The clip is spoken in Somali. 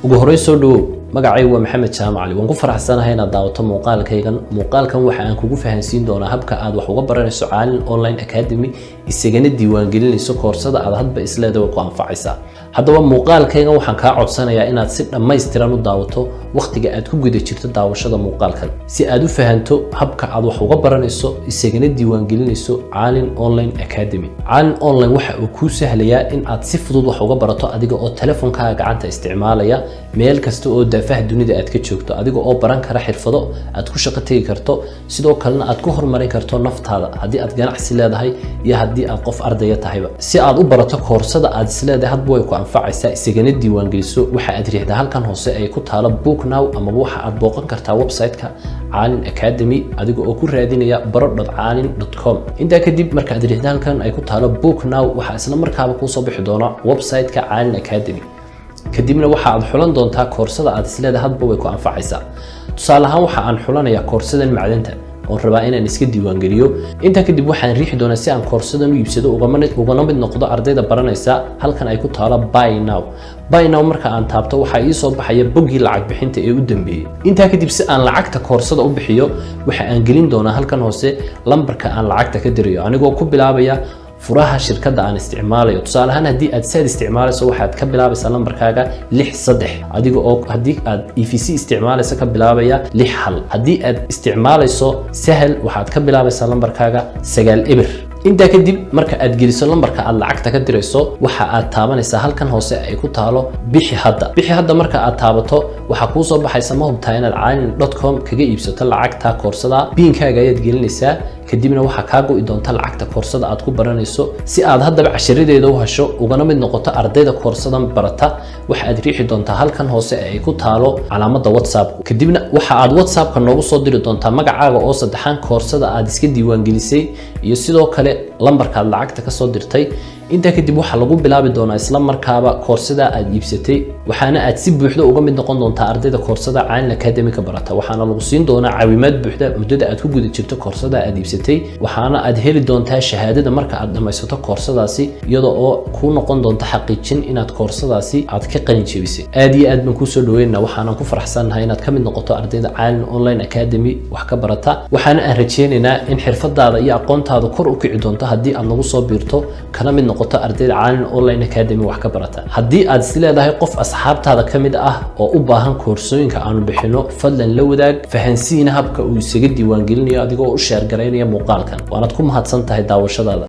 ugu horreyn soo dhawow magacaygu waa Maxamed Jaamacali waan ku faraxsanahay inaad daawato muuqaalkan waxa aan kugu fahansiin doonaa habka aad wax uga baranayso Caalin Online Academy isagana diiwaan gelinayso koorsada aad hadba isleedahay ku anfacaysa haddaba muuqaalkaygan waxaan ka codsanayaa inaad si dhammaystiran u daawato waqtiga aad ku guda jirto daawashada muuqaalkan si aad u fahanto habka aad wax uga baranayso isagana diiwaan gelinayso Caalin Online Academy Caalin Online waxa uu kuu sahlayaa in aad si fudud wax uga barato adiga oo telefoonkaaga gacanta isticmaalaya meel kasta oo daafaha dunida aad ka joogto adiga oo baran kara xirfado aad ku shaqo tagi karto sidoo kalena aad ku horumarin karto naftaada haddii aad ganacsi leedahay iyo haddii aad qof ardaya tahayba si aad u barato koorsada aad isleedahay hadba way ku anfacaysaa isagana diiwaan geliso waxa aad riixdaa halkan hoose ay ku taalo book now ama waxa aad booqan kartaa website-ka Caalin Academy adiga oo ku raadinaya baro.caalin.com inta kadib marka aad riixdaa halkan ay ku taalo book now waxa isla markaaba ku soo bixi doona website-ka Caalin Academy kadibna waxa aad xulan doontaa koorsada aad isleedahay hadba way ku anfacaysaa tusaale ahaan waxa aan xulanayaa koorsadan macdanta oo rabaa inaan iska diiwaan geliyo inta kadib waxaan riixi doonaa si aan koorsadan u iibsado ugana mid noqdo ardayda baranaysa halkan ay ku taalo buy now marka aan taabto waxa ii soo baxaya boggii lacag bixinta ee u dambeeyay inta kadib si aan lacagta koorsada u bixiyo waxa aan gelin doonaa halkan hoose lambarka aan lacagta ka dirayo anigoo ku bilaabaya furaha shirkadda aan isticmaalayo tusaale ahaan haddii aad saad isticmaalayso waxaad ka bilaabaysaa lambarkaaga 63 adiga oo haddii aad EVC isticmaalayso ka bilaabaya 61 haddii aad isticmaalayso sahal waxaad ka bilaabaysaa lambarkaaga 9 inta kadib marka aad geliso lambarka aad lacagta ka dirayso waxa aad taabanaysaa halkan hoose ay ku taalo bixi hadda marka aad taabato waxa kuu soo baxaysa ma hubtaa inaad caalin.com kaga iibsato lacagta koorsada biinkaaga ayaad gelinaysaa kadibna waxa ka go'i doonta lacagta koorsada aad ku baranayso si aad haddaba cashiradeeda u hesho ugana mid noqoto ardayda koorsadan barata waxa aad riixi doontaa halkan hoose ay ku taalo calaamadda WhatsApp kadibna waxa aad WhatsApp-ka noogu soo diri doontaa magacaaga oo saddexan koorsada aad iska diiwaan gelisay iyo sidoo kale lambarka aad lacagta ka soo dirtay inta kadib waxa lagu bilaabi doonaa isla markaaba koorsada aad iibsatay waxaana aad si buuxda uga mid noqon doontaa ardayda koorsada Caalin Academy ka barata waxaana lagu siin doonaa caawimaad buuxda muddada aad ku guda jirto koorsada aad iibsatay waxaana aad heli doontaa shahaadada marka aad dhamaysato koorsadaasi iyadoo oo ku noqon doonta xaqiijin inaad koorsadaasi aad ka qalin jebisay aad iyo aad baan ku soo dhaweynaa waxaana ku faraxsanahay inaad ka mid noqoto ardayda Caalin Online Academy wax ka barata waxaana aan rajeynaynaa in xirfadaada iyo aqoontaada kor u kici doonto haddii aad nagu soo biirto kana mid noqoto ardayda Caalin Online Academy wax ka barata haddii aad isleedahay qof asxaabtaada kamid ah oo u baahan koorsooyinka aanu bixino fadlan la wadaag fahansiina habka uu isaga diiwaan gelinayo adigoo u share gareynaya muuqaalkan waanaad ku mahadsan tahay daawashadaada